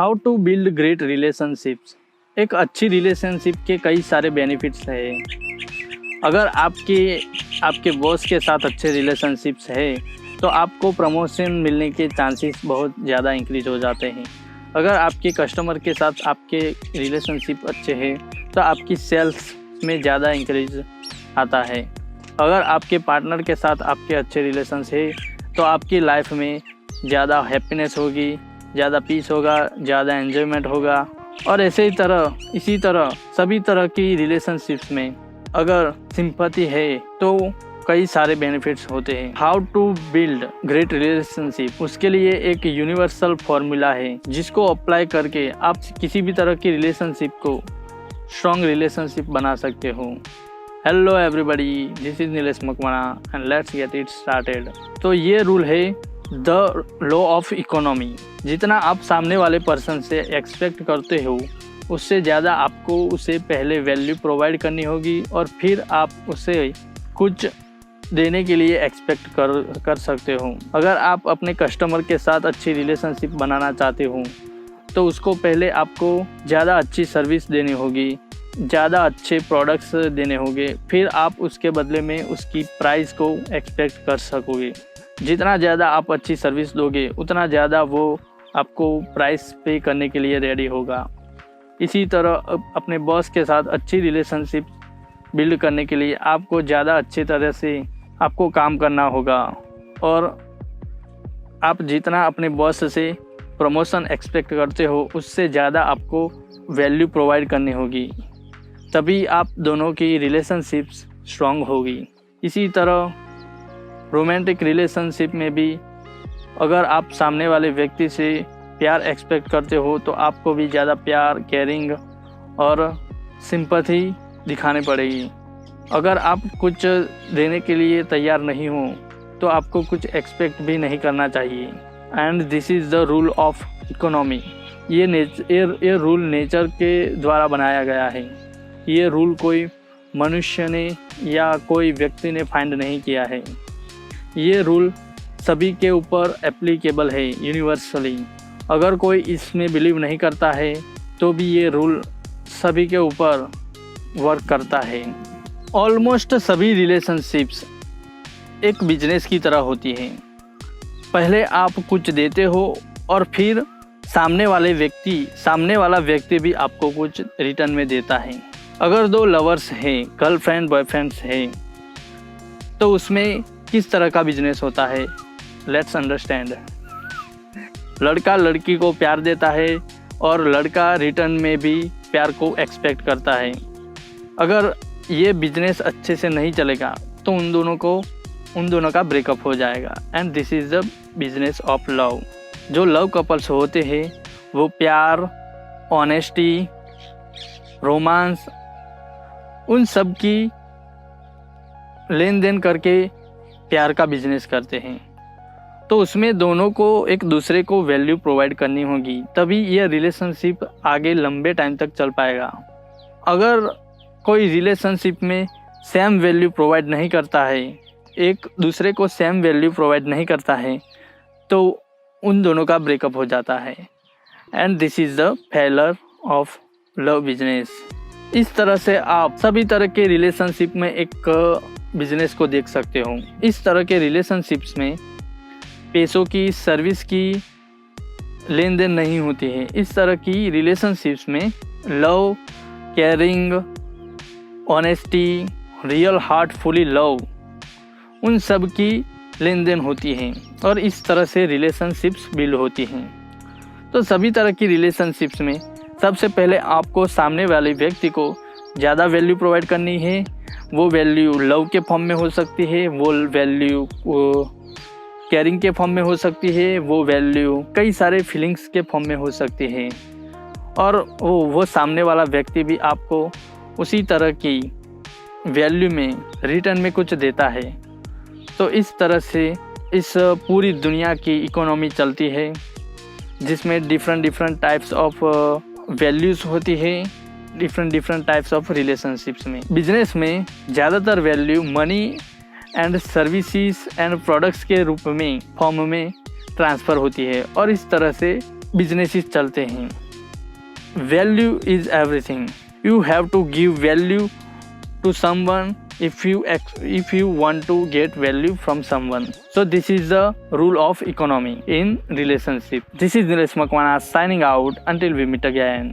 How to build great relationships. एक अच्छी relationship के कई सारे बेनिफिट्स हैं। अगर आपके बॉस के साथ अच्छे रिलेशनशिप्स है तो आपको प्रमोशन मिलने के चांसेस बहुत ज़्यादा इंक्रीज हो जाते हैं। अगर आपके कस्टमर के साथ आपके रिलेशनशिप अच्छे हैं तो आपकी सेल्स में ज़्यादा इंक्रीज आता है। अगर आपके पार्टनर के साथ आपके अच्छे रिलेशंस है तो आपकी लाइफ में ज़्यादा हैप्पीनेस होगी, ज़्यादा पीस होगा, ज़्यादा एन्जॉयमेंट होगा। और इसी तरह सभी तरह की रिलेशनशिप्स में अगर सिंपैथी है तो कई सारे बेनिफिट्स होते हैं। How to build great relationship, उसके लिए एक यूनिवर्सल फॉर्मूला है जिसको अप्लाई करके आप किसी भी तरह की रिलेशनशिप को स्ट्रॉन्ग रिलेशनशिप बना सकते हो। Hello everybody, this is Nilesh Makwana and let's get it started. तो ये रूल है द लॉ ऑफ इकोनॉमी। जितना आप सामने वाले पर्सन से एक्सपेक्ट करते हो उससे ज़्यादा आपको उसे पहले वैल्यू प्रोवाइड करनी होगी और फिर आप उसे कुछ देने के लिए एक्सपेक्ट कर सकते हो। अगर आप अपने कस्टमर के साथ अच्छी रिलेशनशिप बनाना चाहते हो तो उसको पहले आपको ज़्यादा अच्छी सर्विस देनी होगी, ज़्यादा अच्छे प्रोडक्ट्स देने होंगे, फिर आप उसके बदले में उसकी प्राइस को एक्सपेक्ट कर सकोगे। जितना ज़्यादा आप अच्छी सर्विस दोगे उतना ज़्यादा वो आपको प्राइस पे करने के लिए रेडी होगा। इसी तरह अपने बॉस के साथ अच्छी रिलेशनशिप बिल्ड करने के लिए आपको ज़्यादा अच्छी तरह से आपको काम करना होगा और आप जितना अपने बॉस से प्रमोशन एक्सपेक्ट करते हो उससे ज़्यादा आपको वैल्यू प्रोवाइड करनी होगी, तभी आप दोनों की रिलेशनशिप्स स्ट्रॉन्ग होगी। इसी तरह रोमांटिक रिलेशनशिप में भी अगर आप सामने वाले व्यक्ति से प्यार एक्सपेक्ट करते हो तो आपको भी ज़्यादा प्यार, केयरिंग और सिंपैथी दिखानी पड़ेगी। अगर आप कुछ देने के लिए तैयार नहीं हो तो आपको कुछ एक्सपेक्ट भी नहीं करना चाहिए। And this is the rule of economy. ये रूल नेचर के द्वारा बनाया गया है। ये रूल कोई मनुष्य ने या कोई व्यक्ति ने फाइंड नहीं किया है। ये रूल सभी के ऊपर एप्लीकेबल है यूनिवर्सली। अगर कोई इसमें बिलीव नहीं करता है तो भी ये रूल सभी के ऊपर वर्क करता है। ऑलमोस्ट सभी रिलेशनशिप्स एक बिजनेस की तरह होती हैं। पहले आप कुछ देते हो और फिर सामने वाला व्यक्ति भी आपको कुछ रिटर्न में देता है। अगर दो लवर्स हैं, गर्लफ्रेंड बॉयफ्रेंड्स हैं, तो उसमें किस तरह का बिजनेस होता है, लेट्स अंडरस्टैंड। लड़का लड़की को प्यार देता है और लड़का रिटर्न में भी प्यार को एक्सपेक्ट करता है। अगर ये बिजनेस अच्छे से नहीं चलेगा तो उन दोनों का ब्रेकअप हो जाएगा। And this is the business of love. जो लव कपल्स होते हैं वो प्यार, ऑनेस्टी, रोमांस, उन सब की लेन देन करके प्यार का बिजनेस करते हैं। तो उसमें दोनों को एक दूसरे को वैल्यू प्रोवाइड करनी होगी, तभी यह रिलेशनशिप आगे लंबे टाइम तक चल पाएगा। अगर कोई रिलेशनशिप में सेम वैल्यू प्रोवाइड नहीं करता है, एक दूसरे को सेम वैल्यू प्रोवाइड नहीं करता है, तो उन दोनों का ब्रेकअप हो जाता है। And this is the failure of love business. इस तरह से आप सभी तरह के रिलेशनशिप में एक बिजनेस को देख सकते हो। इस तरह के रिलेशनशिप्स में पैसों की, सर्विस की लेन देन नहीं होती है। इस तरह की रिलेशनशिप्स में love, caring, honesty, real heartfully love, उन सब की लेन देन होती है और इस तरह से रिलेशनशिप्स बिल्ड होती हैं। तो सभी तरह की रिलेशनशिप्स में सबसे पहले आपको सामने वाले व्यक्ति को ज़्यादा वैल्यू प्रोवाइड करनी है। वो वैल्यू लव के फॉर्म में हो सकती है, वो वैल्यू केयरिंग के फॉर्म में हो सकती है, वो वैल्यू कई सारे फीलिंग्स के फॉर्म में हो सकती है और वो सामने वाला व्यक्ति भी आपको उसी तरह की वैल्यू में रिटर्न में कुछ देता है। तो इस तरह से इस पूरी दुनिया की इकोनॉमी चलती है जिसमें डिफरेंट टाइप्स ऑफ वैल्यूज़ होती है, डिफरेंट टाइप्स ऑफ रिलेशनशिप्स में। बिजनेस में ज़्यादातर value money and services and products के रूप में फॉर्म में ट्रांसफ़र होती है और इस तरह से बिजनेसेस चलते हैं। Value is everything. You have to give value to someone if you want to get value from someone. So this is the rule of economy in relationship. This is Nilesh Makwana signing out until we meet again.